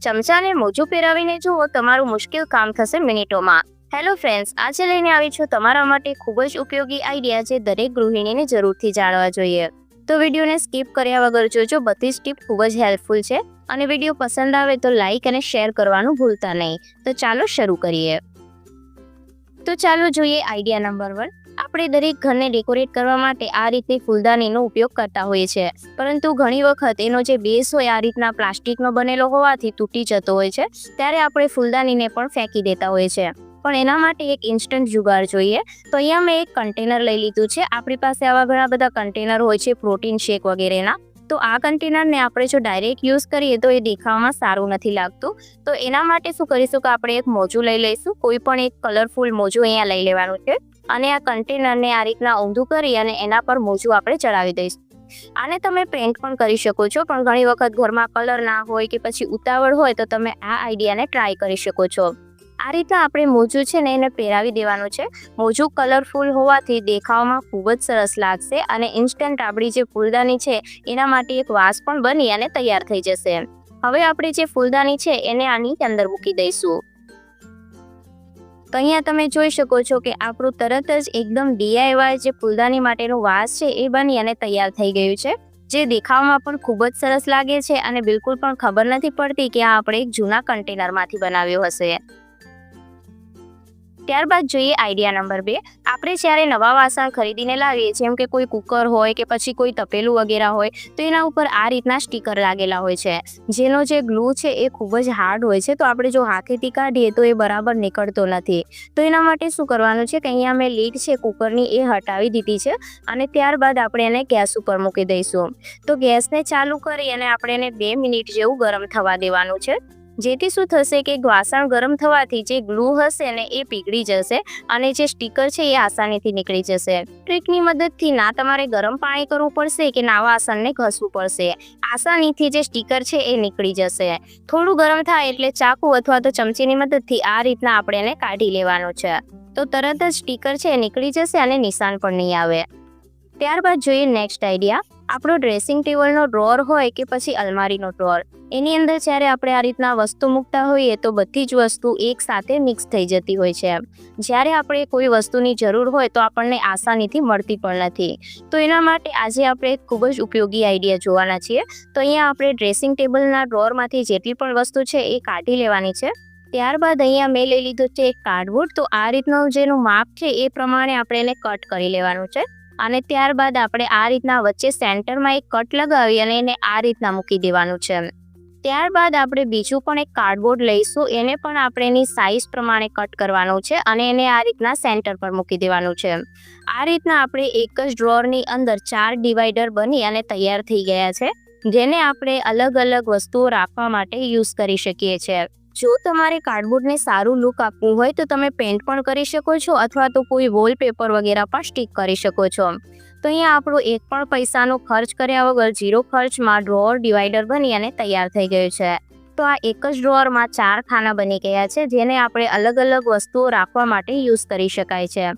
ચમચાને મોજું પહેરાવીને જુઓ, તમારું મુશ્કેલ કામ થશે મિનિટોમાં. હેલો ફ્રેન્ડ્સ, આજે લઈને આવી છું તમારા માટે ખૂબ જ ઉપયોગી આઈડિયા જે દરેક ગૃહિણીને જરૂરથી જાણવા જોઈએ. તો વિડીયોને સ્કીપ કર્યા વગર જોજો, બધી જ ટીપ ખૂબ જ હેલ્પફુલ છે અને વિડીયો પસંદ આવે તો લાઇક અને શેર કરવાનું ભૂલતા નહીં. તો ચાલો શરૂ કરીએ. તો ચાલો જોઈએ આઈડિયા નંબર 1. આપણે દરેક ઘરને ડેકોરેટ કરવા માટે આ રીતની ફૂલદાનીનો ઉપયોગ કરતા હોઈએ છીએ, પરંતુ ઘણી વખત એનો જે બેઝ હોય આ રીતના પ્લાસ્ટિકનો બનેલો હોવાથી તૂટી જતો હોય છે. ત્યારે આપણે ફૂલદાનીને પણ ફેંકી દેતા હોઈએ છીએ. પણ એના માટે એક ઇન્સ્ટન્ટ જુગાડ જોઈએ. તો અહીંયા મેં એક કન્ટેનર લઈ લીધું છે. આપણી પાસે આવા ઘણા બધા કન્ટેનર હોય છે પ્રોટીન શેક વગેરેના. તો આ કન્ટેનરને આપણે જો ડાયરેક્ટ યુઝ કરીએ તો એ દેખાવામાં સારું નથી લાગતું. તો એના માટે શું કરીશું કે આપણે એક મોજું લઈ લઈશું. કોઈ પણ એક કલરફુલ મોજું અહીંયા લઈ લેવાનું છે અને આ કન્ટેનરને આ રીતના ઊંધું કરી અને એના પર મોજું આપણે ચડાવી દઈશું. આને તમે પેન્ટ પણ કરી શકો છો, પણ ઘણી વખત ઘરમાં કલર ના હોય કે પછી ઉતાવળ હોય તો તમે આ આઈડિયાને ટ્રાય કરી શકો છો. આ રીતના આપણે મોજું છે ને એને પહેરાવી દેવાનું છે. મોજું કલરફુલ હોવાથી દેખાવામાં ખૂબ જ સરસ લાગશે અને ઇન્સ્ટન્ટ આપણી જે ફૂલદાની છે એના માટે એક વાસ પણ બની અને તૈયાર થઈ જશે. હવે આપણે જે ફૂલદાની છે એને આની અંદર મૂકી દઈશું. તો અહીંયા તમે જોઈ શકો છો કે આપણું તરત જ એકદમ DIY જે ફૂલદાની માટેનું વાસ છે એ બની અને તૈયાર થઈ ગયું છે, જે દેખાવામાં પણ ખૂબ જ સરસ લાગે છે અને બિલકુલ પણ ખબર નથી પડતી કે આ આપણે એક જૂના કન્ટેનરમાંથી બનાવ્યું હશે. ત્યારબાદ જોઈએ આઈડિયા નંબર 2. આપણે જ્યારે નવા વાસણ ખરીદીને લાવીએ, જેમ કે કોઈ કુકર હોય કે પછી કોઈ તપેલું વગેરે હોય, તો એના ઉપર આ રીતના સ્ટીકર લાગેલા હોય છે, જેનો જે ગ્લુ છે એ ખૂબ જ હાર્ડ હોય છે. તો આપણે જો હાથેથી કાઢીએ તો એ બરાબર નીકળતો નથી. તો એના માટે શું કરવાનું છે કે અહીંયા મેં લીડ છે કુકરની એ હટાવી દીધી છે અને ત્યારબાદ આપણે એને ગેસ ઉપર મૂકી દઈશું. તો ગેસને ચાલુ કરી અને આપણે એને 2 મિનિટ જેવું ગરમ થવા દેવાનું છે. જેથી શું થશે કે વાસણ ગરમ થવાથી જે ગ્લુ હશે ને એ પીગળી જશે અને જે સ્ટીકર છે એ આસાનીથી નીકળી જશે. ટ્રીકની મદદથી ના તમારે ગરમ પાણી કરવું પડશે કે ના વાસણને ઘસવું પડશે. આસાનીથી જે સ્ટીકર છે એ નીકળી જશે. થોડું ગરમ થાય એટલે ચાકુ અથવા તો ચમચીની મદદથી આ રીતના આપણે એને કાઢી લેવાનું છે. તો તરત જ સ્ટીકર છે એ નીકળી જશે અને નિશાન પણ નહીં આવે. ત્યારબાદ જોઈએ નેક્સ્ટ આઈડિયા. આપણો ડ્રેસિંગ ટેબલનો ડ્રોર હોય કે પછી અલમારીનો ડ્રોર, એની અંદર જ્યારે આપણે આ રીતના વસ્તુ મૂકતા હોઈએ તો બધી જ વસ્તુ એક સાથે મિક્સ થઈ જતી હોય છે. જ્યારે આપણે કોઈ વસ્તુની જરૂર હોય તો આપણને આસાનીથી મળતી પણ નથી. તો એના માટે આજે આપણે એક ખૂબ જ ઉપયોગી આઈડિયા જોવાના છીએ. તો અહીંયા આપણે ડ્રેસિંગ ટેબલના ડ્રોરમાંથી જેટલી પણ વસ્તુ છે એ કાઢી લેવાની છે. ત્યારબાદ અહીંયા મેં લઈ લીધું છે એક કાર્ડબોર્ડ. તો આ રીતનું જેનું માપ છે એ પ્રમાણે આપણે એને કટ કરી લેવાનું છે અને ત્યારબાદ આપણે આ રીતના વચ્ચે સેન્ટરમાં એક કટ લગાવી અને એને આ રીતના મૂકી દેવાનું છે. ત્યારબાદ આપણે બીજું પણ એક કાર્ડબોર્ડ લઈશું. એને પણ આપણે એની સાઇઝ પ્રમાણે કટ કરવાનું છે અને એને આ રીતના સેન્ટર પર મૂકી દેવાનું છે. આ રીતના આપણે એક જ ડ્રોરની અંદર 4 ડિવાઈડર બની અને તૈયાર થઈ ગયા છે, જેને આપણે અલગ અલગ વસ્તુઓ રાખવા માટે યુઝ કરી શકીએ છીએ. જો તમારે કાર્ડબોર્ડને સારું લુક આપવું હોય તો તમે પેન્ટ પણ કરી શકો છો અથવા તો કોઈ વોલપેપર વગેરે પણ સ્ટીક કરી શકો છો. તો અહીંયા આપણો એક પણ પૈસાનો ખર્ચ કર્યા વગર 0 ખર્ચમાં ડ્રોઅર ડિવાઈડર બની અને તૈયાર થઈ ગયું છે. તો આ એક જ ડ્રોઅરમાં 4 ખાના બની ગયા છે, જેને આપણે અલગ અલગ વસ્તુઓ રાખવા માટે યુઝ કરી શકાય છે,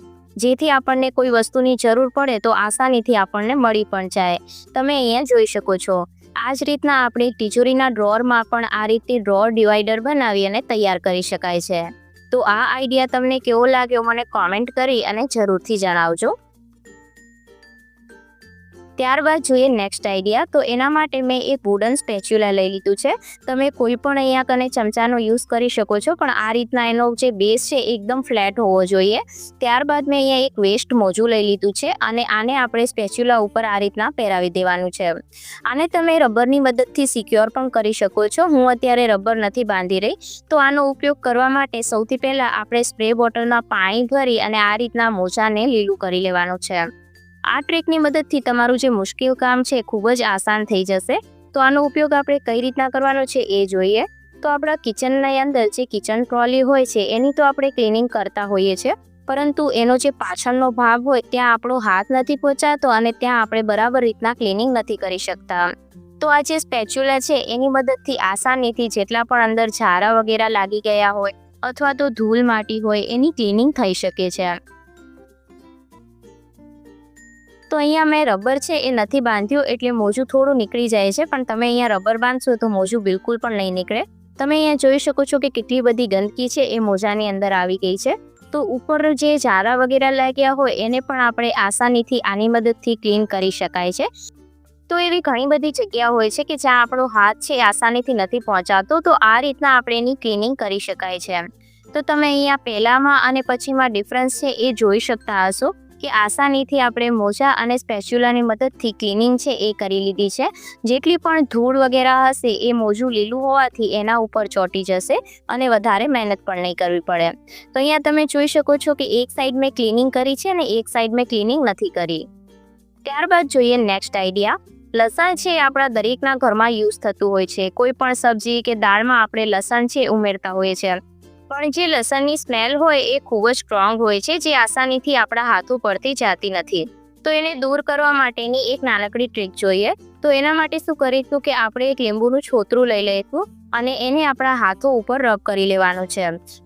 જેથી આપણને કોઈ વસ્તુની જરૂર પડે તો આસાનીથી આપણને મળી પણ જાય. તમે અહીંયા જોઈ શકો છો. આ જ રીતના આપણે તિજોરીના ડ્રોરમાં પણ આ રીતે ડ્રોઅર ડિવાઈડર બનાવી અને તૈયાર કરી શકાય છે. તો આ આઈડિયા તમને કેવો લાગ્યો મને કોમેન્ટ કરી અને જરૂરથી જણાવજો. ત્યારબાદ જોઈએ નેક્સ્ટ આઈડિયા. તો એના માટે મેં એક વુડન સ્પેચ્યુલા લઈ લીધું છે. તમે કોઈ પણ અહીંયા કને ચમચાનો યુઝ કરી શકો છો, પણ આ રીતના એનો જે બેઝ છે એકદમ ફ્લેટ હોવો જોઈએ. ત્યારબાદ મેં અહીંયા એક વેસ્ટ મોજું લઈ લીધું છે અને આને આપણે સ્પેચ્યુલા ઉપર આ રીતના પહેરાવી દેવાનું છે. આને તમે રબરની મદદથી સિક્યોર પણ કરી શકો છો. હું અત્યારે રબર નથી બાંધી રહી. તો આનો ઉપયોગ કરવા માટે સૌથી પહેલાં આપણે સ્પ્રે બોટલમાં પાણી ભરી અને આ રીતના મોજાને લીલું કરી લેવાનું છે. આ ટ્રીકની મદદથી તમારું જે મુશ્કેલ કામ છે ખૂબ જ આસાન થઈ જશે. તો આનો ઉપયોગ આપણે કઈ રીતના કરવાનો છે એ જોઈએ. તો આપણા કિચનની અંદર જે કિચન ટ્રોલી હોય છે એની તો આપણે ક્લિનિંગ કરતા હોઈએ છીએ, પરંતુ એનો જે પાછળનો ભાગ હોય ત્યાં આપણો હાથ નથી પહોંચાતો અને ત્યાં આપણે બરાબર રીતના ક્લિનિંગ નથી કરી શકતા. તો આ જે સ્પેચ્યુલા છે એની મદદથી આસાનીથી જેટલા પણ અંદર ઝારા વગેરે લાગી ગયા હોય અથવા તો ધૂળ માટી હોય એની ક્લિનિંગ થઈ શકે છે. તો અહીંયા મેં રબર છે એ નથી બાંધ્યું એટલે મોજું થોડું નીકળી જાય છે, પણ તમે અહીંયા રબર બાંધશો તો મોજું બિલકુલ પણ નહીં નીકળે. તમે અહીંયા જોઈ શકો છો કે કેટલી બધી ગંદકી છે એ મોજાની અંદર આવી ગઈ છે. તો ઉપર જે જારા વગેરે લાગ્યા હોય એને પણ આપણે આસાનીથી આની મદદથી ક્લીન કરી શકાય છે. તો એવી ઘણી બધી જગ્યા હોય છે કે જ્યાં આપણો હાથ છે આસાનીથી નથી પહોંચાતો, તો આ રીતના આપણે એની ક્લિનિંગ કરી શકાય છે. તો તમે અહીંયા પહેલામાં અને પછીમાં ડિફરન્સ છે એ જોઈ શકતા હશો કે આસાનીથી આપણે મોજા અને સ્પેચ્યુલાની મદદથી ક્લિનિંગ છે એ કરી લીધી છે. જેટલી પણ ધૂળ વગેરે હશે એ મોજું લીલું હોવાથી એના ઉપર ચોંટી જશે અને વધારે મહેનત પણ નહીં કરવી પડે. તો અહીંયા તમે જોઈ શકો છો કે એક સાઈડ મેં ક્લિનિંગ કરી છે અને એક સાઈડ મેં ક્લિનિંગ નથી કરી. ત્યારબાદ જોઈએ નેક્સ્ટ આઈડિયા. લસણ છે આપણા દરેકના ઘરમાં યુઝ થતું હોય છે. કોઈ પણ સબ્જી કે દાળમાં આપણે લસણ છે ઉમેરતા હોઈએ છીએ, પણ જે લસણની સ્મેલ હોય એ ખૂબ જ સ્ટ્રોંગ હોય છે, જે આસાનીથી આપણા હાથો પરથી જાતી નથી. તો એને દૂર કરવા માટેની એક નાનકડી ટ્રીક જોઈએ. તો એના માટે શું કરીશું કે આપણે એક લીંબુનું છોતરું લઈ લઈશું અને એને આપણા હાથો ઉપર રબ કરી લેવાનું છે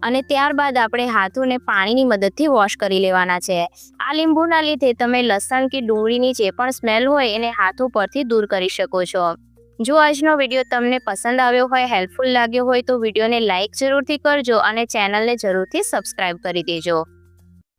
અને ત્યારબાદ આપણે હાથોને પાણીની મદદથી વોશ કરી લેવાના છે. આ લીંબુના લીધે તમે લસણ કે ડુંગળીની જે પણ સ્મેલ હોય એને હાથો પરથી દૂર કરી શકો છો. જો આજનો વિડીયો તમને પસંદ આવ્યો હોય, હેલ્પફુલ લાગ્યો હોય તો વિડીયોને લાઇક જરૂરથી કરજો અને ચેનલને જરૂરથી સબસ્ક્રાઇબ કરી દેજો.